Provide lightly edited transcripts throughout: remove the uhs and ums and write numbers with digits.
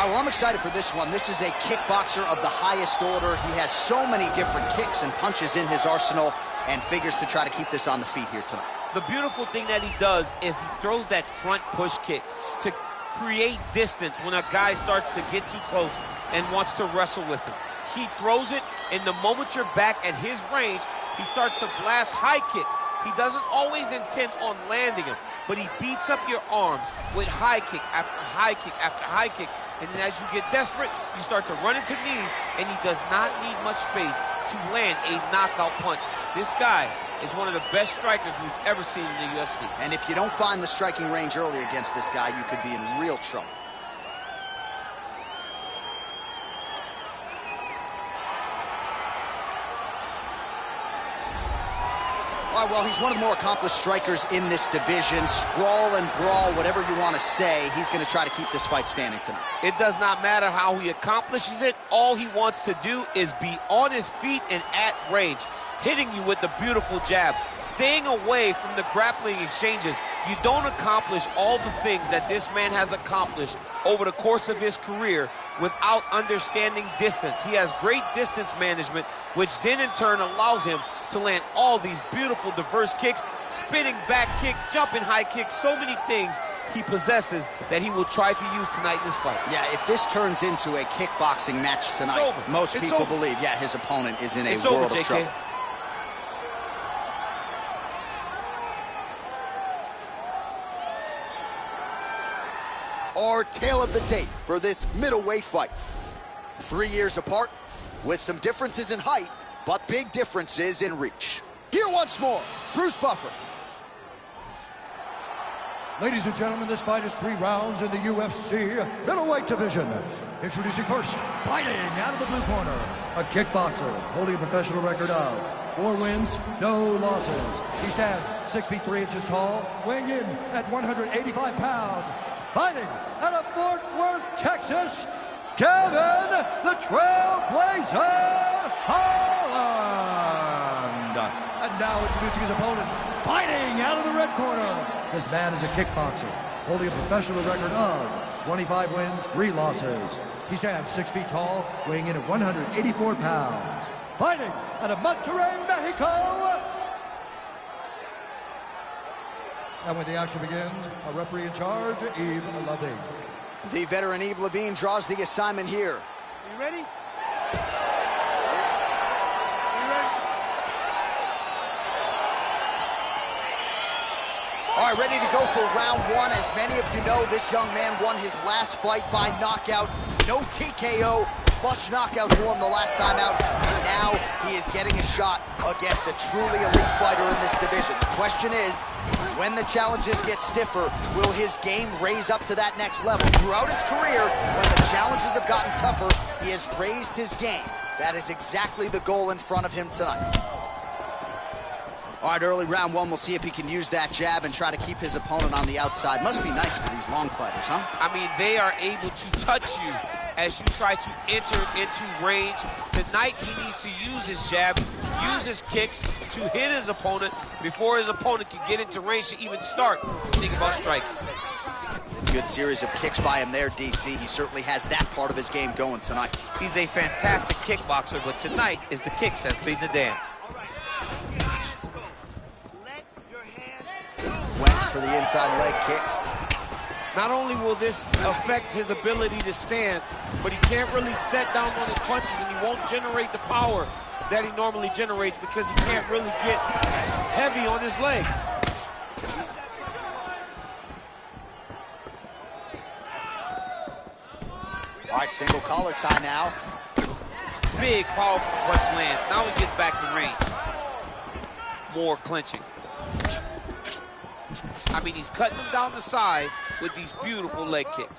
All right, well, I'm excited for this one. This is a kickboxer of the highest order. He has so many different kicks and punches in his arsenal and figures to try to keep this on the feet here tonight. The beautiful thing that he does is he throws that front push kick to create distance when a guy starts to get too close and wants to wrestle with him. He throws it, and the moment you're back at his range, he starts to blast high kicks. He doesn't always intend on landing him, but he beats up your arms with high kick after high kick after high kick. And then as you get desperate, you start to run into knees, and he does not need much space to land a knockout punch. This guy is one of the best strikers we've ever seen in the UFC. And if you don't find the striking range early against this guy, you could be in real trouble. All right, well, he's one of the more accomplished strikers in this division. Sprawl and brawl, whatever you want to say, he's going to try to keep this fight standing tonight. It does not matter how he accomplishes it. All he wants to do is be on his feet and at range, hitting you with the beautiful jab, staying away from the grappling exchanges. You don't accomplish all the things that this man has accomplished over the course of his career without understanding distance. He has great distance management, which then in turn allows him to land all these beautiful, diverse kicks, spinning back kick, jumping high kicks, so many things he possesses that he will try to use tonight in this fight. Yeah, if this turns into a kickboxing match tonight, most people believe, yeah, his opponent is in a world of trouble. Our tale of the tape for this middleweight fight. 3 years apart, with some differences in height, but big differences in reach. Here once more, Bruce Buffer. Ladies and gentlemen, this fight is 3 rounds in the UFC middleweight division. Introducing first, fighting out of the blue corner, a kickboxer holding a professional record of 4 wins, no losses. He stands 6 feet 3 inches tall, weighing in at 185 pounds. Fighting out of Fort Worth, Texas, Kevin the Trailblazer Holland. And now introducing his opponent, fighting out of the red corner. This man is a kickboxer, holding a professional record of 25 wins, 3 losses. He stands 6 feet tall, weighing in at 184 pounds. Fighting out of Monterrey, Mexico. And when the action begins, a referee in charge, Yves Levine. The veteran Yves Levine draws the assignment here. Are you ready? All right, ready to go for round 1. As many of you know, this young man won his last fight by knockout. No TKO, flush knockout for him the last time out. Now he is getting a shot against a truly elite fighter in this division. The question is, when the challenges get stiffer, will his game raise up to that next level? Throughout his career, when the challenges have gotten tougher, he has raised his game. That is exactly the goal in front of him tonight. All right, early round 1, we'll see if he can use that jab and try to keep his opponent on the outside. Must be nice for these long fighters, huh? I mean, they are able to touch you as you try to enter into range. Tonight, he needs to use his jab, use his kicks to hit his opponent before his opponent can get into range to even start thinking about striking. Good series of kicks by him there, DC. He certainly has that part of his game going tonight. He's a fantastic kickboxer, but tonight is the kicks that's leading the dance. Went for the inside leg kick. Not only will this affect his ability to stand, but he can't really set down on his punches, and he won't generate the power that he normally generates because he can't really get heavy on his leg. All right, single collar tie now. Big, powerful punch lands. Now he gets back to range. More clinching. I mean, he's cutting them down to size with these beautiful leg kicks.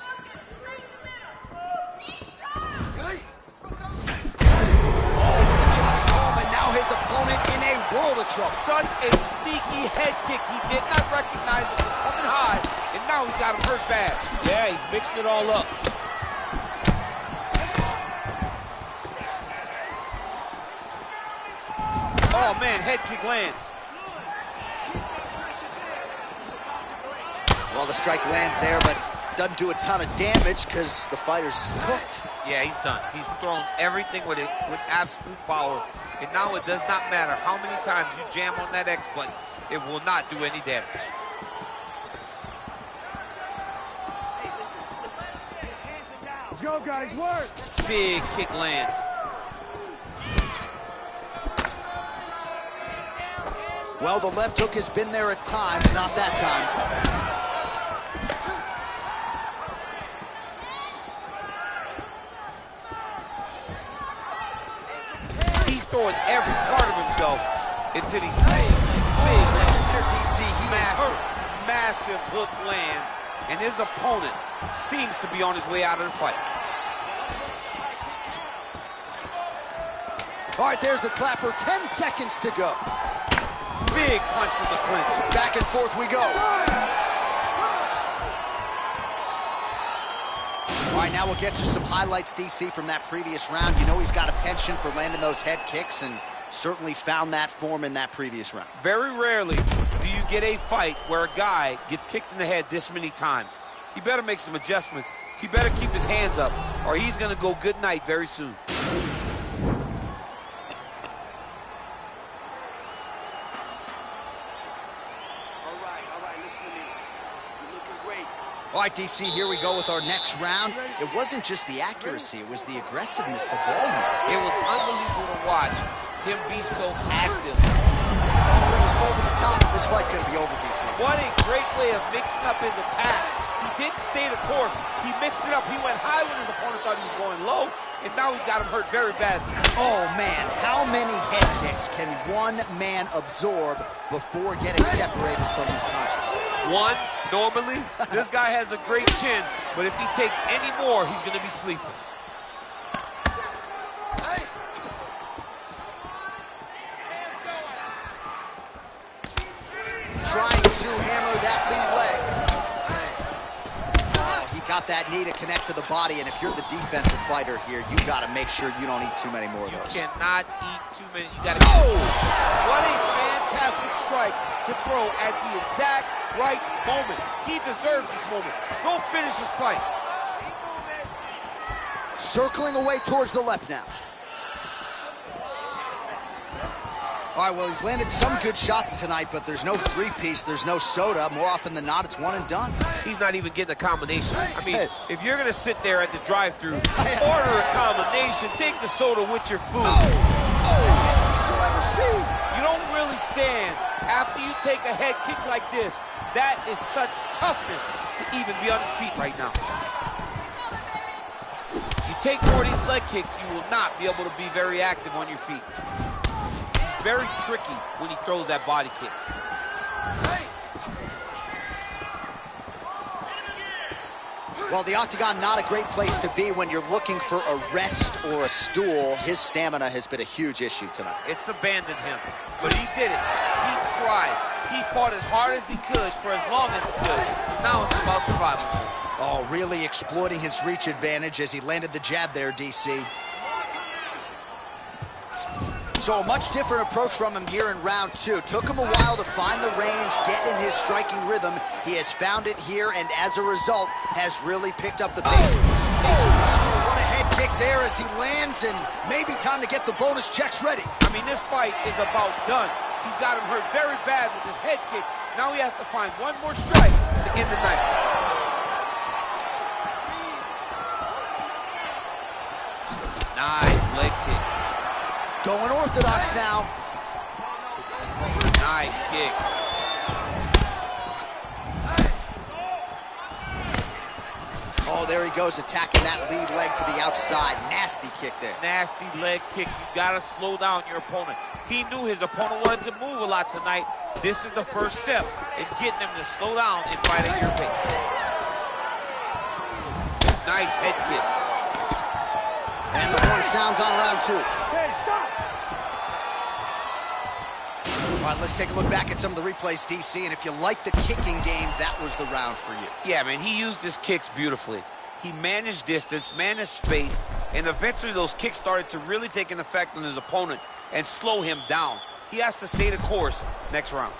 And now his opponent in a world of trouble. Such a sneaky head kick. He did not recognize it was coming high, and now he's got him hurt bad. Yeah, he's mixing it all up. Oh, man, head kick lands. Well, the strike lands there, but Doesn't do a ton of damage because the fighter's cooked. Yeah, he's done. He's thrown everything with absolute power. And now it does not matter how many times you jam on that X button. It will not do any damage. Hey, listen. His hands are down. Let's go, guys. Work. Big kick lands. Well, the left hook has been there at times, not that time. He's throwing every part of himself into these big DC, he is hurt. massive hook lands, and his opponent seems to be on his way out of the fight. All right, there's the clapper. 10 seconds to go. Big punch from the clinch. Back and forth we go. All right, now we'll get you some highlights, DC, from that previous round. You know he's got a penchant for landing those head kicks, and certainly found that form in that previous round. Very rarely do you get a fight where a guy gets kicked in the head this many times. He better make some adjustments. He better keep his hands up, or he's going to go good night very soon. All right, listen to me. You're looking great. All right, DC, here we go with our next round. It wasn't just the accuracy, it was the aggressiveness, the volume. It was unbelievable to watch him be so active. Over the top, this fight's gonna be over, DC. What a great way of mixing up his attack. He didn't stay the course. He mixed it up. He went high when his opponent thought he was going low, and now he's got him hurt very badly. Oh, man, how many head kicks can one man absorb before getting separated from his conscious? One, normally, this guy has a great chin, but if he takes any more, he's going to be sleeping. Trying to hammer that lead leg. He got that knee to connect to the body, and if you're the defensive fighter here, you got to make sure you don't eat too many more of those. You cannot eat too many. You got to. Oh! What a fantastic strike to throw at the exact right moment. He deserves this moment. Go finish this fight. Circling away towards the left now. All right, well, he's landed some good shots tonight, but there's no three-piece, there's no soda. More often than not, it's one and done. He's not even getting a combination. I mean, if you're going to sit there at the drive-thru, order a combination, take the soda with your food. You'll ever see. You don't really stand after you take a head kick like this. That is such toughness to even be on his feet right now. You take more of these leg kicks, you will not be able to be very active on your feet. Very tricky when he throws that body kick. Well, the octagon, not a great place to be when you're looking for a rest or a stool. His stamina has been a huge issue tonight. It's abandoned him, but he did it. He tried. He fought as hard as he could for as long as he could. Now it's about survival. Oh, really exploiting his reach advantage as he landed the jab there, DC. So a much different approach from him here in round two. Took him a while to find the range, get in his striking rhythm. He has found it here, and as a result, has really picked up the pace. Oh, what a head kick there as he lands, and maybe time to get the bonus checks ready. I mean, this fight is about done. He's got him hurt very bad with his head kick. Now he has to find one more strike to end the night. Nice leg kick. Going orthodox now. Nice kick. Oh, there he goes, attacking that lead leg to the outside. Nasty kick there. Nasty leg kick. You gotta slow down your opponent. He knew his opponent wanted to move a lot tonight. This is the first step in getting him to slow down and fight at your pace. Nice head kick. And the horn sounds on round two. Hey, stop! All right, let's take a look back at some of the replays, DC, and if you like the kicking game, that was the round for you. Yeah, man, he used his kicks beautifully. He managed distance, managed space, and eventually those kicks started to really take an effect on his opponent and slow him down. He has to stay the course next round.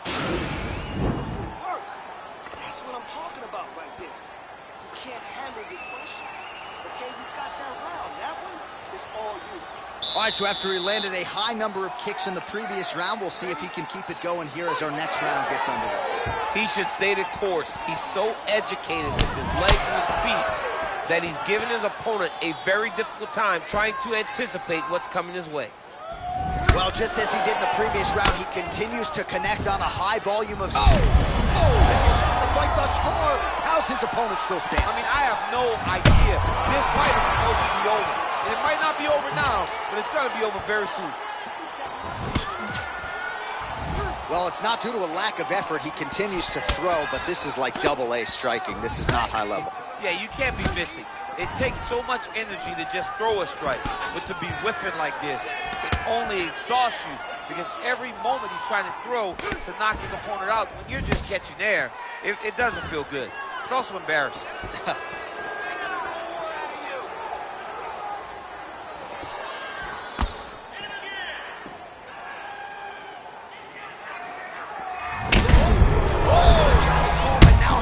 Beautiful work. That's what I'm talking about. all you. All right, so after he landed a high number of kicks in the previous round, we'll see if he can keep it going here as our next round gets underway. He should stay the course. He's so educated with his legs and his feet that he's given his opponent a very difficult time trying to anticipate what's coming his way. Well, just as he did in the previous round, he continues to connect on a high volume of... Finish off the fight thus far. How's his opponent still standing? I mean, I have no idea. This fight is supposed to be over. And it might not be over now, but it's going to be over very soon. Well, it's not due to a lack of effort. He continues to throw, but this is like double-A striking. This is not high level. Yeah, you can't be missing. It takes so much energy to just throw a strike, but to be whipping like this, it only exhausts you because every moment he's trying to throw to knock his opponent out, when you're just catching air, it doesn't feel good. It's also embarrassing.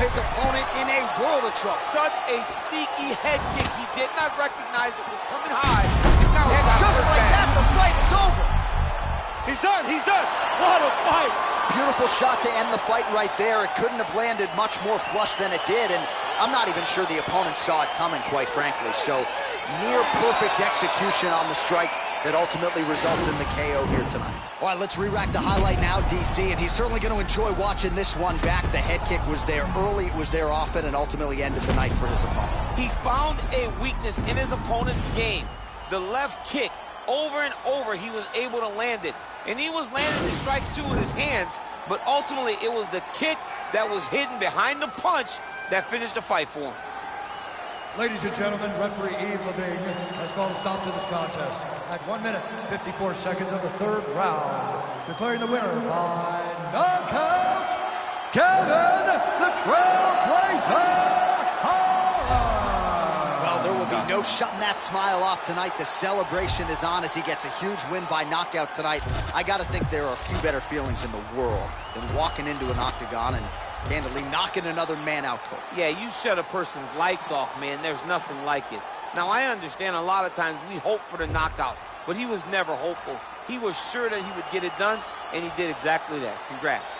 His opponent in a world of trouble. Such a sneaky head kick. He did not recognize it was coming high. And just like that, the fight is over. He's done. He's done. What a fight. Beautiful shot to end the fight right there. It couldn't have landed much more flush than it did, and I'm not even sure the opponent saw it coming, quite frankly. So near perfect execution on the strike that ultimately results in the KO here tonight. All right, let's re-rack the highlight now, DC, and he's certainly going to enjoy watching this one back. The head kick was there early, it was there often, and ultimately ended the night for his opponent. He found a weakness in his opponent's game. The left kick, over and over, he was able to land it. And he was landing the strikes, too, with his hands, but ultimately it was the kick that was hidden behind the punch that finished the fight for him. Ladies and gentlemen, referee Yves Levine has called a stop to this contest at 1 minute, 54 seconds of the third round, declaring the winner by knockout, Kevin the Trailblazer Holland. Well, there will be no shutting that smile off tonight. The celebration is on as he gets a huge win by knockout tonight. I got to think there are a few better feelings in the world than walking into an octagon and candidly knocking another man out cold. Yeah, you shut a person's lights off, man. There's nothing like it. Now, I understand a lot of times we hope for the knockout, but he was never hopeful. He was sure that he would get it done, and he did exactly that. Congrats.